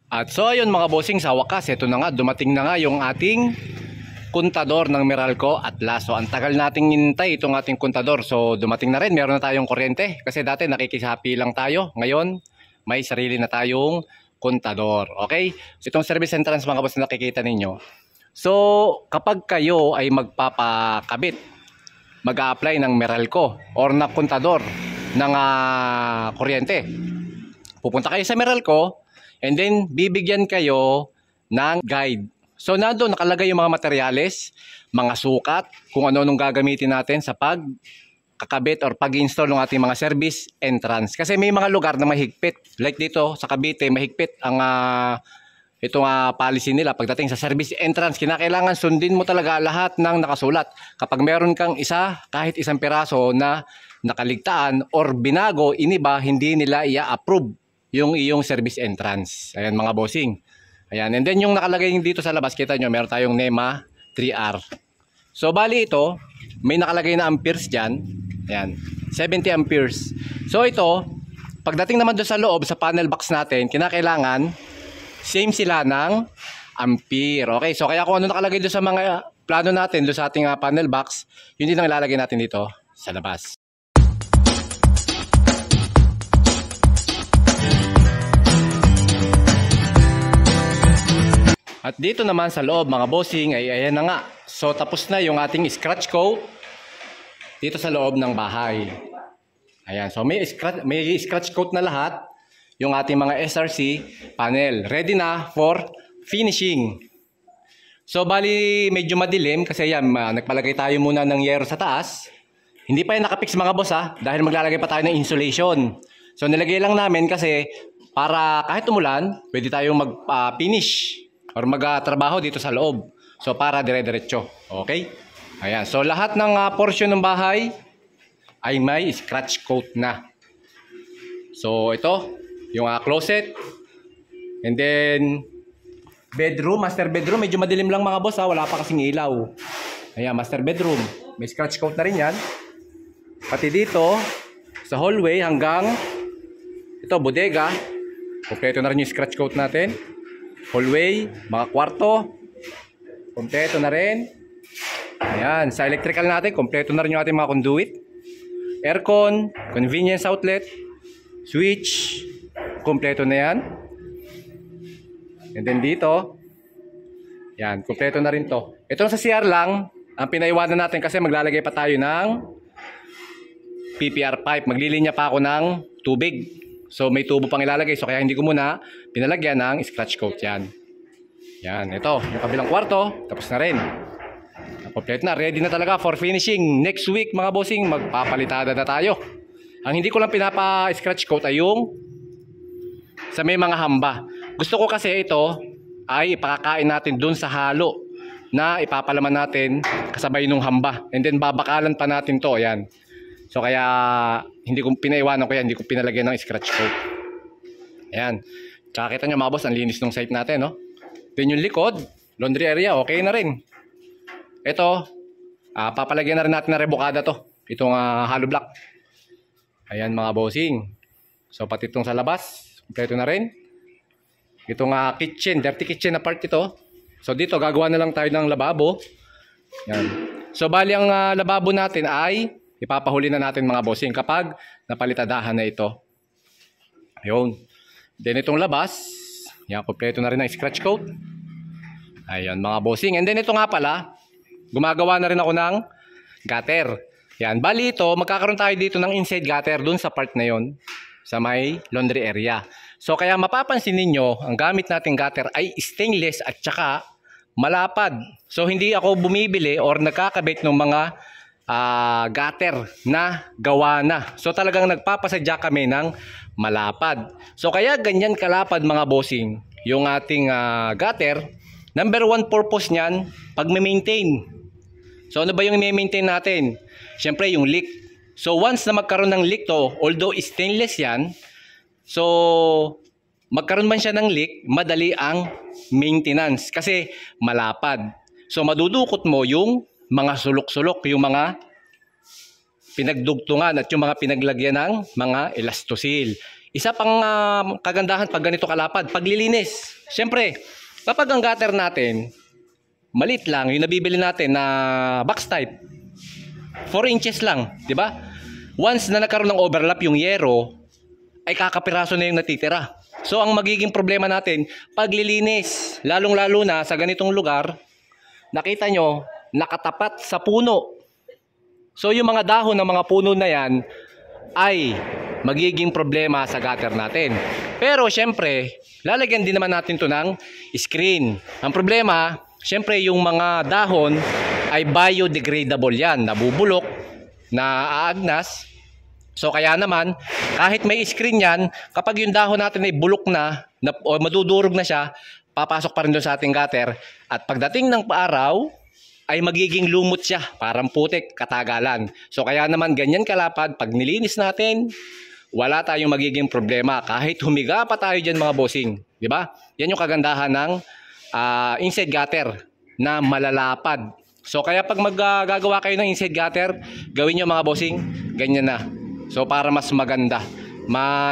At so ayun mga bossing, sa wakas, ito na nga, dumating na nga yung ating kontador ng Meralco at last. So ang tagal nating hinintay itong ating kontador. So dumating na rin, meron na tayong kuryente. Kasi dati nakikisapi lang tayo. Ngayon, may sarili na tayong kontador. Okay? So itong service entrance mga boss na nakikita ninyo. So kapag kayo ay magpapakabit, mag-a-apply ng Meralco or na kontador ng kuryente, pupunta kayo sa Meralco and then bibigyan kayo ng guide. So nandoon nakalagay yung mga materyales, mga sukat, kung ano nung gagamitin natin sa pagkakabit or pag-install ng ating mga service entrance. Kasi may mga lugar na mahigpit. Like dito sa Cavite, mahigpit ang policy nila pagdating sa service entrance. Kinakailangan sundin mo talaga lahat ng nakasulat. Kapag meron kang kahit isang piraso na nakaligtaan or binago, iniba, hindi nila i-approve yung iyong service entrance. Ayan mga bossing. Ayan. And then yung nakalagay dito sa labas, kita nyo, meron tayong NEMA 3R. So bali ito, may nakalagay na amperes dyan. Ayan. 70 amperes. So ito, pagdating naman doon sa loob, sa panel box natin, kinakailangan same sila ng ampere. Okay, so kaya kung ano nakalagay doon sa mga plano natin, doon sa ating panel box, yun din ang ilalagay natin dito sa labas. At dito naman sa loob mga bossing ay ayan na nga. So tapos na yung ating scratch coat dito sa loob ng bahay. Ayan, so may scratch coat na lahat yung ating mga SRC panel. Ready na for finishing. So bali medyo madilim kasi yan, nagpalagay tayo muna ng yero sa taas. Hindi pa yan nakapix mga boss dahil maglalagay pa tayo ng insulation. So nilagay lang namin kasi para kahit umulan, pwede tayong mag-finish or magtrabaho dito sa loob. So para dire-diretso. Okay? Ayan. So lahat ng portion ng bahay ay may scratch coat na. So ito, yung closet. And then bedroom, master bedroom. Medyo madilim lang mga boss wala pa kasing ilaw. Ayan, master bedroom. May scratch coat na rin yan. Pati dito, sa hallway hanggang ito, bodega. Kompleto na rin yung scratch coat natin. Hallway, mga kwarto, kompleto na rin. Ayan, sa electrical natin, kompleto na rin yung ating mga conduit. Aircon, convenience outlet, switch, kompleto na yan. And then dito, yan, kompleto na rin to. Ito sa CR lang, ang pinaiwanan natin kasi maglalagay pa tayo ng PPR pipe. Maglilinya pa ako ng tubig. So may tubo pang ilalagay, so kaya hindi ko muna pinalagyan ng scratch coat yan. Yan, ito, yung kabilang kwarto, tapos na rin. Complete na, ready na talaga for finishing. Next week mga bossing, magpapalitada na tayo. Ang hindi ko lang pinapa-scratch coat ay yung sa may mga hamba. Gusto ko kasi ito ay ipakakain natin dun sa halo na ipapalaman natin kasabay nung hamba. And then babakalan pa natin to, yan. So kaya hindi ko pinaiwanan ko yan, hindi ko pinalagyan ng scratch coat. Ayan. Tsaka kita nyo mga boss, ang linis ng site natin, no? Then yung likod, laundry area, okay na rin. Ito, papalagyan na rin natin na rebukada to. Itong hollow block. Ayan mga bossing. So pati itong sa labas, kompleto na rin. Itong kitchen, dirty kitchen na part ito. So dito, gagawa na lang tayo ng lababo. Ayan. So bali ang lababo natin ay ipapahuli na natin mga bossing kapag napalitadahan na ito. Ayun. Then itong labas, yan, kompleto na rin ang scratch coat. Ayan mga bossing. And then ito nga pala, gumagawa na rin ako ng gutter. Yan, bali ito, magkakaroon tayo dito ng inside gutter dun sa part na yon, sa may laundry area. So kaya mapapansin ninyo, ang gamit nating gutter ay stainless at saka malapad. So hindi ako bumibili or nagkakabit ng mga gutter na gawa na. So talagang nagpapasadya kami ng malapad. So kaya ganyan kalapad mga bossing yung ating gutter. Number one purpose niyan, pag-maintain. So ano ba yung i-maintain natin? Siyempre yung leak. So once na magkaroon ng leak to, although stainless yan, so magkaroon man siya ng leak, madali ang maintenance kasi malapad. So madudukot mo yung mga sulok-sulok, yung mga pinagdugtungan at yung mga pinaglagyan ng mga elastosil. Isa pang kagandahan pag ganito kalapad, paglilinis. Siyempre, kapag ang gutter natin, maliit lang, yung nabibili natin na box type, 4 inches lang, di ba? Once na nagkaroon ng overlap yung yero, ay kakapiraso na yung natitira. So, ang magiging problema natin, paglilinis. Lalong-lalo na sa ganitong lugar, nakita nyo, nakatapat sa puno. So, yung mga dahon ng mga puno na yan, ay magiging problema sa gutter natin. Pero, syempre, lalagyan din naman natin to ng screen. Ang problema, syempre, yung mga dahon ay biodegradable yan. Nabubulok, naaagnas. So kaya naman, kahit may screen yan, kapag yung dahon natin ay bulok na o madudurog na siya, papasok pa rin doon sa ating gutter. At pagdating ng araw, ay magiging lumot siya, parang putik, katagalan. So kaya naman ganyan kalapad, pag nilinis natin, wala tayong magiging problema. Kahit humiga pa tayo dyan mga bossing. Di ba? Yan yung kagandahan ng inside gutter na malalapad. So kaya pag maggagawa kayo ng inside gutter, gawin nyo mga bossing, ganyan na. So para mas maganda,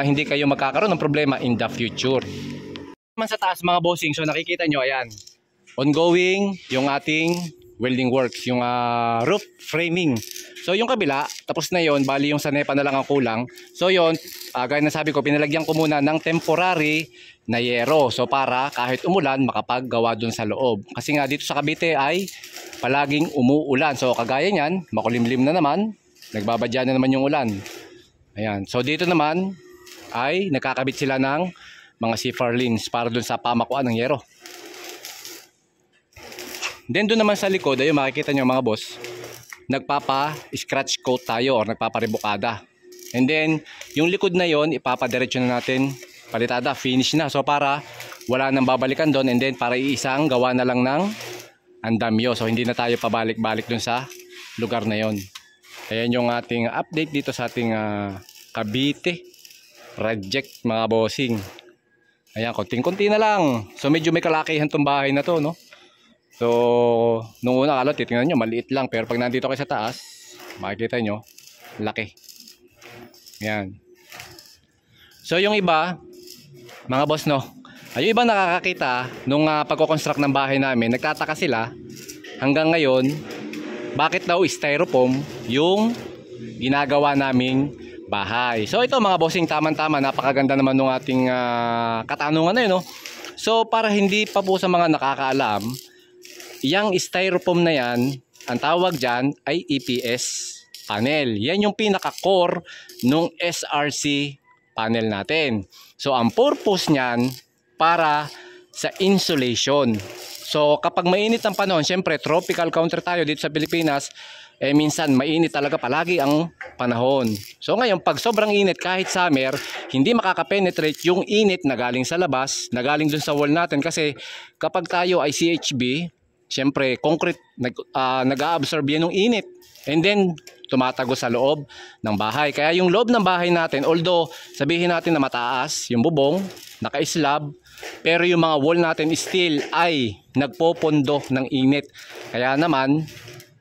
hindi kayo magkakaroon ng problema in the future. Naman sa taas mga bossing, so nakikita nyo, ayan, ongoing yung ating welding works, yung roof framing. So yung kabila, tapos na yon, bali yung sa NEPA na lang ang kulang. So yon, gaya na sabi ko, pinalagyan ko muna ng temporary na yero. So para kahit umulan, makapaggawa dun sa loob. Kasi nga dito sa Cavite ay palaging umuulan. So kagaya nyan, makulimlim na naman, nagbabadya na naman yung ulan. Ayan. So dito naman ay nagkakabit sila ng mga C-Farlins para dun sa pamakuan ng yero. Then doon naman sa likod, ayun makikita nyo mga boss, nagpapa-scratch coat tayo or nagpaparibukada. And then yung likod na yon ipapadiretso na natin palitada, finish na. So para wala nang babalikan doon, and then para iisang gawa na lang ng andamyo. So hindi na tayo pabalik-balik dun sa lugar na yon. Ayan yung ating update dito sa ating Cavite project mga bossing. Ayan, konting-konti na lang. So medyo may kalakihan tong bahay na to, no? So nung una akala titingnan nyo maliit lang, pero pag nandito kayo sa taas, makikita nyo laki. Ayan. So yung iba mga boss, no, ay yung iba nakakakita nung pagko-construct ng bahay namin, nagtataka sila hanggang ngayon bakit daw styrofoam yung ginagawa naming bahay. So ito mga bossing, tama-tama, napakaganda naman ng ating katanungan na yun, no? So para hindi pa po sa mga nakakaalam, yung styrofoam na yan, ang tawag dyan ay EPS panel. Yan yung pinaka-core nung SRC panel natin. So ang purpose niyan para sa insulation. So kapag mainit ang panahon, syempre tropical country tayo dito sa Pilipinas, minsan mainit talaga palagi ang panahon. So ngayon pag sobrang init, kahit summer, hindi makakapenetrate yung init na galing sa labas, na galing dun sa wall natin. Kasi kapag tayo ay CHB, syempre concrete, nag-a-absorb yan ng init. And then tumatago sa loob ng bahay. Kaya yung loob ng bahay natin, although sabihin natin na mataas yung bubong, naka-slab, pero yung mga wall natin still ay nagpopondo ng init. Kaya naman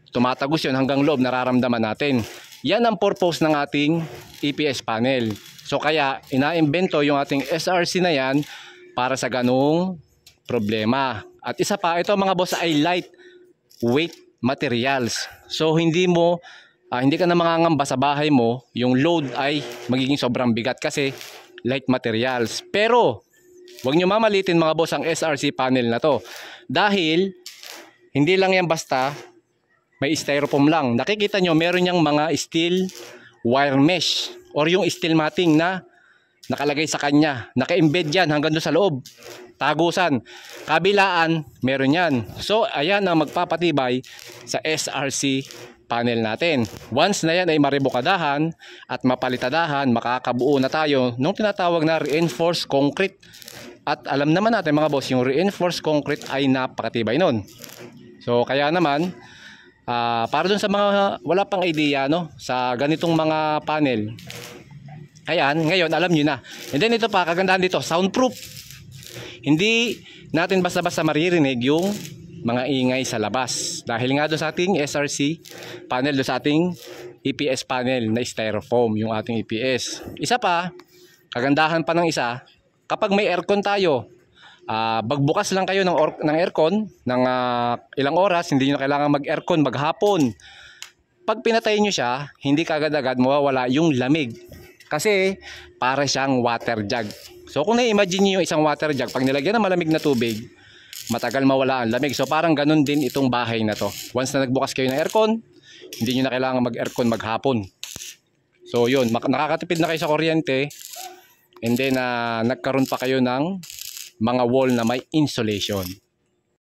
tumatagos yun hanggang loob, nararamdaman natin. Yan ang purpose ng ating EPS panel. So kaya ina-invento yung ating SRC na yan para sa ganung problema. At isa pa, ito mga boss ay light weight materials. So hindi ka na mangangamba sa bahay mo, yung load ay magiging sobrang bigat kasi light materials. Pero huwag nyo mamalitin mga boss ang SRC panel na to. Dahil hindi lang yan basta may styrofoam lang. Nakikita nyo meron niyang mga steel wire mesh or yung steel matting na nakalagay sa kanya. Naka-embed yan hanggang doon sa loob. Tagusan. Kabilaan, meron yan. So ayan ang magpapatibay sa SRC panel natin. Once na yan ay maribukadahan at mapalitadahan, makakabuo na tayo nung tinatawag na reinforced concrete. At alam naman natin mga boss, yung reinforced concrete ay napakatibay nun. So kaya naman, para dun sa mga wala pang idea, no, sa ganitong mga panel, ayan, ngayon alam nyo na. And then ito pa, kagandahan dito, soundproof. Hindi natin basta-basta maririnig yung mga ingay sa labas. Dahil nga doon sa ating SRC panel, doon sa ating EPS panel na styrofoam, yung ating EPS. Isa pa, kagandahan pa ng isa, kapag may aircon tayo, magbukas lang kayo ng aircon ng ilang oras, hindi nyo na kailangan mag-aircon maghapon. Pag pinatay nyo siya, hindi kagad-agad mawawala yung lamig. Kasi para siyang water jug. So kung na-imagine nyo yung isang water jug, pag nilagyan ng malamig na tubig, matagal mawala ang lamig. So parang ganun din itong bahay na to. Once na nagbukas kayo ng aircon, hindi nyo na kailangan mag-aircon maghapon. So yun, nakakatipid na kayo sa kuryente. And then nagkaroon pa kayo ng mga wall na may insulation.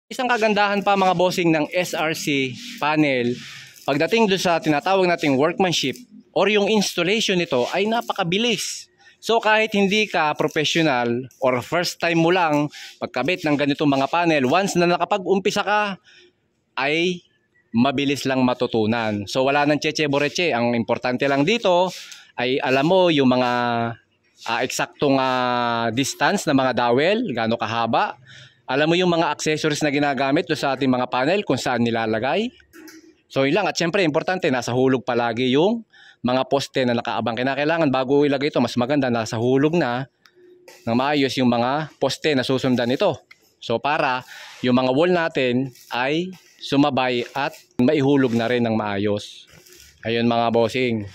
Isang kagandahan pa mga bossing ng SRC panel, pagdating doon sa tinatawag nating workmanship or yung installation nito ay napakabilis. So kahit hindi ka professional or first time mo lang pagkabit ng ganitong mga panel, once na nakapag-umpisa ka ay mabilis lang matutunan. So wala nang cheche-boreche. Ang importante lang dito ay alam mo yung mga eksaktong distance ng mga dowel, gaano kahaba. Alam mo yung mga accessories na ginagamit do sa ating mga panel kung saan nilalagay. So yun lang. At syempre importante, nasa hulog palagi yung mga poste na nakaabang. Kailangan bago ilagay ito, mas maganda nasa hulog na ng maayos yung mga poste na susundan ito. So para yung mga wall natin ay sumabay at maihulog na rin ng maayos. Ayun mga bossing.